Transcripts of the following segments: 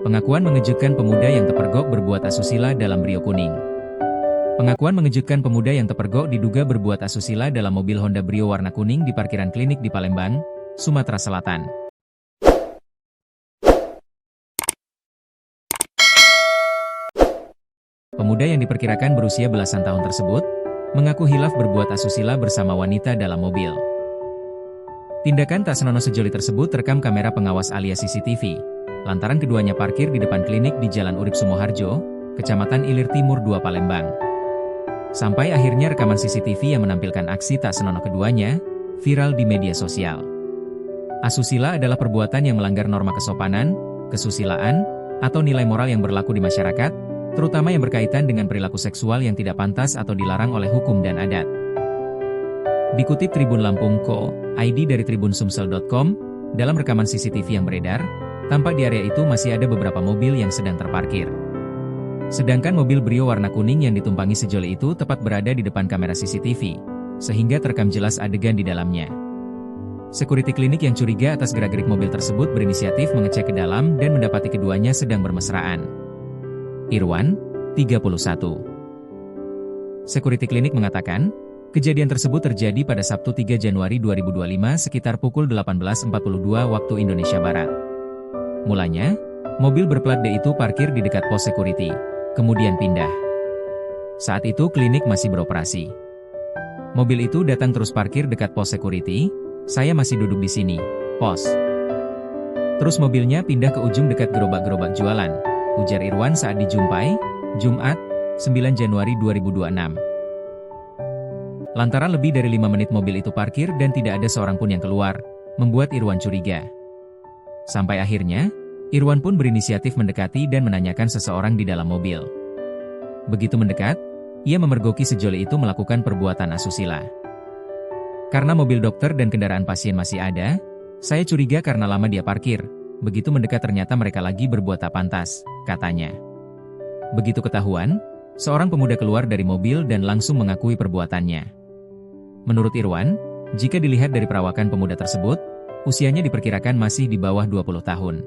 Pengakuan mengejutkan pemuda yang terpergok berbuat asusila dalam Brio kuning. Pengakuan mengejutkan pemuda yang terpergok diduga berbuat asusila dalam mobil Honda Brio warna kuning di parkiran klinik di Palembang, Sumatera Selatan. Pemuda yang diperkirakan berusia belasan tahun tersebut, mengaku hilaf berbuat asusila bersama wanita dalam mobil. Tindakan tak senonoh sejoli tersebut terekam kamera pengawas alias CCTV, lantaran keduanya parkir di depan klinik di Jalan Urip Sumoharjo, Kecamatan Ilir Timur 2 Palembang. Sampai akhirnya rekaman CCTV yang menampilkan aksi tak senonoh keduanya, viral di media sosial. Asusila adalah perbuatan yang melanggar norma kesopanan, kesusilaan, atau nilai moral yang berlaku di masyarakat, terutama yang berkaitan dengan perilaku seksual yang tidak pantas atau dilarang oleh hukum dan adat. Dikutip Tribun Lampung.co.id dari tribunsumsel.com, dalam rekaman CCTV yang beredar, tampak di area itu masih ada beberapa mobil yang sedang terparkir. Sedangkan mobil Brio warna kuning yang ditumpangi sejoli itu tepat berada di depan kamera CCTV, sehingga terekam jelas adegan di dalamnya. Security klinik yang curiga atas gerak-gerik mobil tersebut berinisiatif mengecek ke dalam dan mendapati keduanya sedang bermesraan. Irwan, 31. Security klinik mengatakan, kejadian tersebut terjadi pada Sabtu 3 Januari 2025 sekitar pukul 18.42 waktu Indonesia Barat. Mulanya, mobil berplat D itu parkir di dekat pos security, kemudian pindah. Saat itu klinik masih beroperasi. Mobil itu datang terus parkir dekat pos security, saya masih duduk di sini, pos. Terus mobilnya pindah ke ujung dekat gerobak-gerobak jualan, ujar Irwan saat dijumpai, Jumat, 9 Januari 2026. Lantaran lebih dari 5 menit mobil itu parkir dan tidak ada seorang pun yang keluar, membuat Irwan curiga. Sampai akhirnya, Irwan pun berinisiatif mendekati dan menanyakan seseorang di dalam mobil. Begitu mendekat, ia memergoki sejoli itu melakukan perbuatan asusila. Karena mobil dokter dan kendaraan pasien masih ada, saya curiga karena lama dia parkir. Begitu mendekat ternyata mereka lagi berbuat tak pantas, katanya. Begitu ketahuan, seorang pemuda keluar dari mobil dan langsung mengakui perbuatannya. Menurut Irwan, jika dilihat dari perawakan pemuda tersebut, usianya diperkirakan masih di bawah 20 tahun.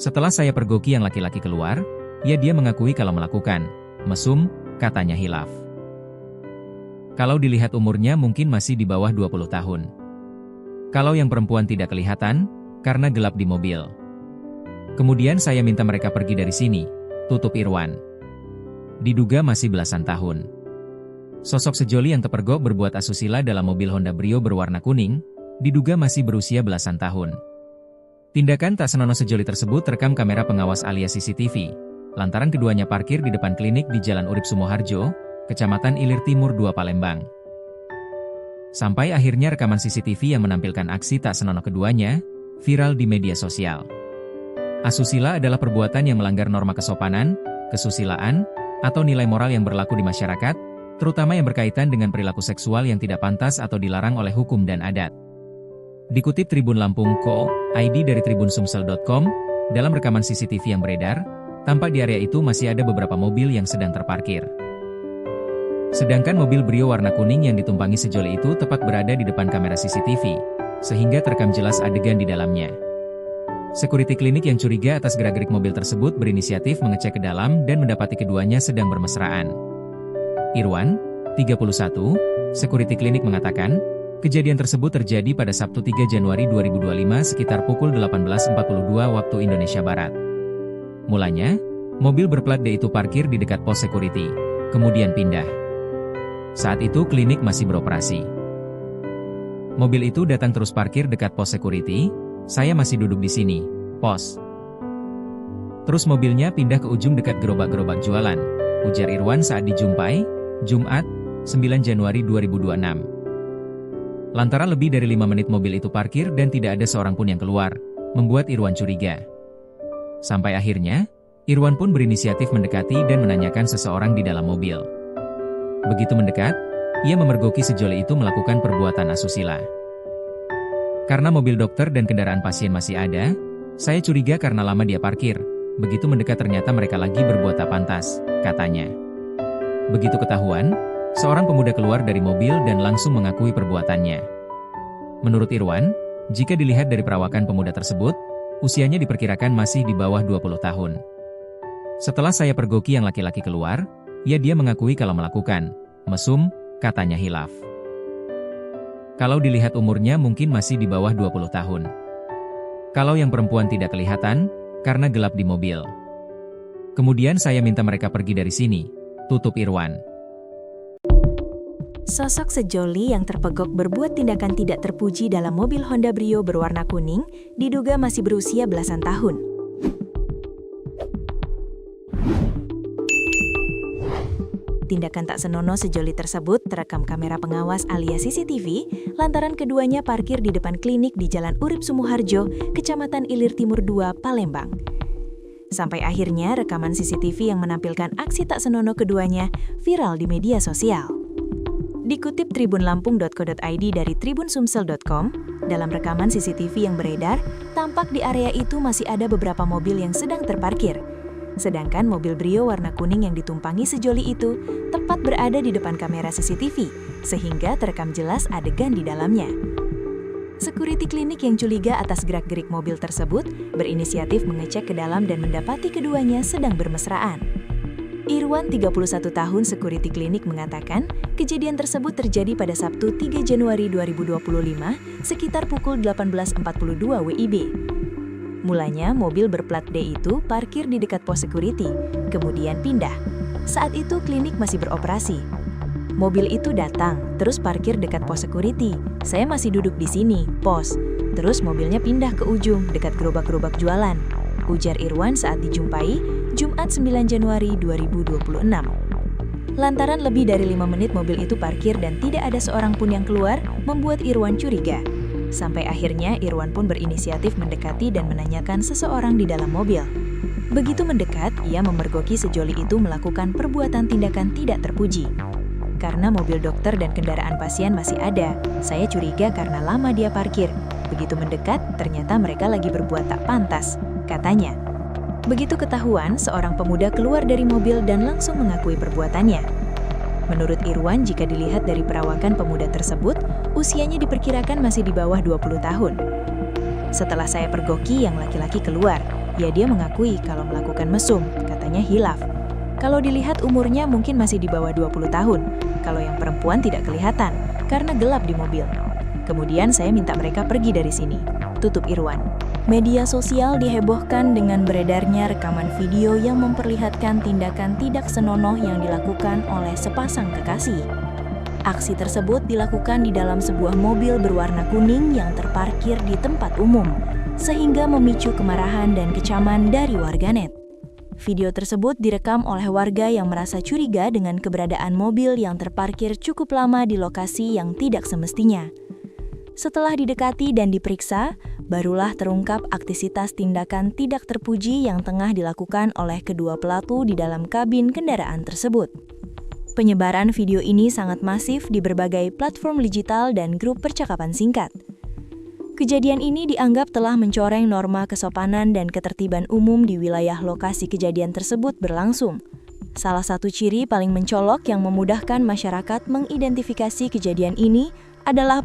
Setelah saya pergoki yang laki-laki keluar, dia mengakui kalau melakukan mesum, katanya hilaf. Kalau dilihat umurnya mungkin masih di bawah 20 tahun. Kalau yang perempuan tidak kelihatan, karena gelap di mobil. Kemudian saya minta mereka pergi dari sini, tutup Irwan. Diduga masih belasan tahun. Sosok sejoli yang terpergok berbuat asusila dalam mobil Honda Brio berwarna kuning, diduga masih berusia belasan tahun. Tindakan tak senonoh sejoli tersebut terekam kamera pengawas alias CCTV, lantaran keduanya parkir di depan klinik di Jalan Urip Sumoharjo, Kecamatan Ilir Timur 2 Palembang. Sampai akhirnya rekaman CCTV yang menampilkan aksi tak senonoh keduanya, viral di media sosial. Asusila adalah perbuatan yang melanggar norma kesopanan, kesusilaan, atau nilai moral yang berlaku di masyarakat, terutama yang berkaitan dengan perilaku seksual yang tidak pantas atau dilarang oleh hukum dan adat. Dikutip Tribun Lampung.co.id dari tribunsumsel.com, dalam rekaman CCTV yang beredar, tampak di area itu masih ada beberapa mobil yang sedang terparkir. Sedangkan mobil Brio warna kuning yang ditumpangi sejoli itu tepat berada di depan kamera CCTV, sehingga terekam jelas adegan di dalamnya. Security klinik yang curiga atas gerak-gerik mobil tersebut berinisiatif mengecek ke dalam dan mendapati keduanya sedang bermesraan. Irwan, 31, security klinik mengatakan, kejadian tersebut terjadi pada Sabtu 3 Januari 2025 sekitar pukul 18.42 waktu Indonesia Barat. Mulanya, mobil berplat D itu parkir di dekat pos security, kemudian pindah. Saat itu klinik masih beroperasi. Mobil itu datang terus parkir dekat pos security, saya masih duduk di sini, pos. Terus mobilnya pindah ke ujung dekat gerobak-gerobak jualan, ujar Irwan saat dijumpai, Jumat, 9 Januari 2026. Lantaran lebih dari 5 menit mobil itu parkir dan tidak ada seorang pun yang keluar, membuat Irwan curiga. Sampai akhirnya, Irwan pun berinisiatif mendekati dan menanyakan seseorang di dalam mobil. Begitu mendekat, ia memergoki sejoli itu melakukan perbuatan asusila. Karena mobil dokter dan kendaraan pasien masih ada, saya curiga karena lama dia parkir. Begitu mendekat ternyata mereka lagi berbuat tak pantas, katanya. Begitu ketahuan, seorang pemuda keluar dari mobil dan langsung mengakui perbuatannya. Menurut Irwan, jika dilihat dari perawakan pemuda tersebut, Usianya diperkirakan masih di bawah 20 tahun. Setelah saya pergoki yang laki-laki keluar, dia mengakui kalau melakukan mesum, katanya hilaf. Kalau dilihat umurnya mungkin masih di bawah 20 tahun. Kalau yang perempuan tidak kelihatan, karena gelap di mobil. Kemudian saya minta mereka pergi dari sini, tutup Irwan. Sosok sejoli yang terpegok berbuat tindakan tidak terpuji dalam mobil Honda Brio berwarna kuning diduga masih berusia belasan tahun. Tindakan tak senonoh sejoli tersebut terekam kamera pengawas alias CCTV lantaran keduanya parkir di depan klinik di Jalan Urip Sumuharjo, Kecamatan Ilir Timur 2, Palembang. Sampai akhirnya rekaman CCTV yang menampilkan aksi tak senonoh keduanya viral di media sosial. Dikutip tribunlampung.co.id dari tribunsumsel.com, dalam rekaman CCTV yang beredar, tampak di area itu masih ada beberapa mobil yang sedang terparkir. Sedangkan mobil Brio warna kuning yang ditumpangi sejoli itu tepat berada di depan kamera CCTV, sehingga terekam jelas adegan di dalamnya. Security klinik yang curiga atas gerak-gerik mobil tersebut berinisiatif mengecek ke dalam dan mendapati keduanya sedang bermesraan. Irwan, 31 tahun, security klinik mengatakan kejadian tersebut terjadi pada Sabtu 3 Januari 2025 sekitar pukul 18.42 WIB. Mulanya, mobil berplat D itu parkir di dekat pos security, kemudian pindah. Saat itu klinik masih beroperasi. Mobil itu datang, terus parkir dekat pos security. Saya masih duduk di sini, pos. Terus mobilnya pindah ke ujung, dekat gerobak-gerobak jualan. Ujar Irwan saat dijumpai, Jumat 9 Januari 2026. Lantaran lebih dari 5 menit mobil itu parkir dan tidak ada seorang pun yang keluar, membuat Irwan curiga. Sampai akhirnya Irwan pun berinisiatif mendekati dan menanyakan seseorang di dalam mobil. Begitu mendekat, ia memergoki sejoli itu melakukan perbuatan tindakan tidak terpuji. Karena mobil dokter dan kendaraan pasien masih ada, saya curiga karena lama dia parkir. Begitu mendekat, ternyata mereka lagi berbuat tak pantas, katanya. Begitu ketahuan, seorang pemuda keluar dari mobil dan langsung mengakui perbuatannya. Menurut Irwan, jika dilihat dari perawakan pemuda tersebut, usianya diperkirakan masih di bawah 20 tahun. Setelah saya pergoki yang laki-laki keluar, dia mengakui kalau melakukan mesum, katanya hilaf. Kalau dilihat umurnya mungkin masih di bawah 20 tahun, kalau yang perempuan tidak kelihatan, karena gelap di mobil. Kemudian saya minta mereka pergi dari sini, tutup Irwan. Media sosial dihebohkan dengan beredarnya rekaman video yang memperlihatkan tindakan tidak senonoh yang dilakukan oleh sepasang kekasih. Aksi tersebut dilakukan di dalam sebuah mobil berwarna kuning yang terparkir di tempat umum, sehingga memicu kemarahan dan kecaman dari warganet. Video tersebut direkam oleh warga yang merasa curiga dengan keberadaan mobil yang terparkir cukup lama di lokasi yang tidak semestinya. Setelah didekati dan diperiksa, barulah terungkap aktivitas tindakan tidak terpuji yang tengah dilakukan oleh kedua pelaku di dalam kabin kendaraan tersebut. Penyebaran video ini sangat masif di berbagai platform digital dan grup percakapan singkat. Kejadian ini dianggap telah mencoreng norma kesopanan dan ketertiban umum di wilayah lokasi kejadian tersebut berlangsung. Salah satu ciri paling mencolok yang memudahkan masyarakat mengidentifikasi kejadian ini adalah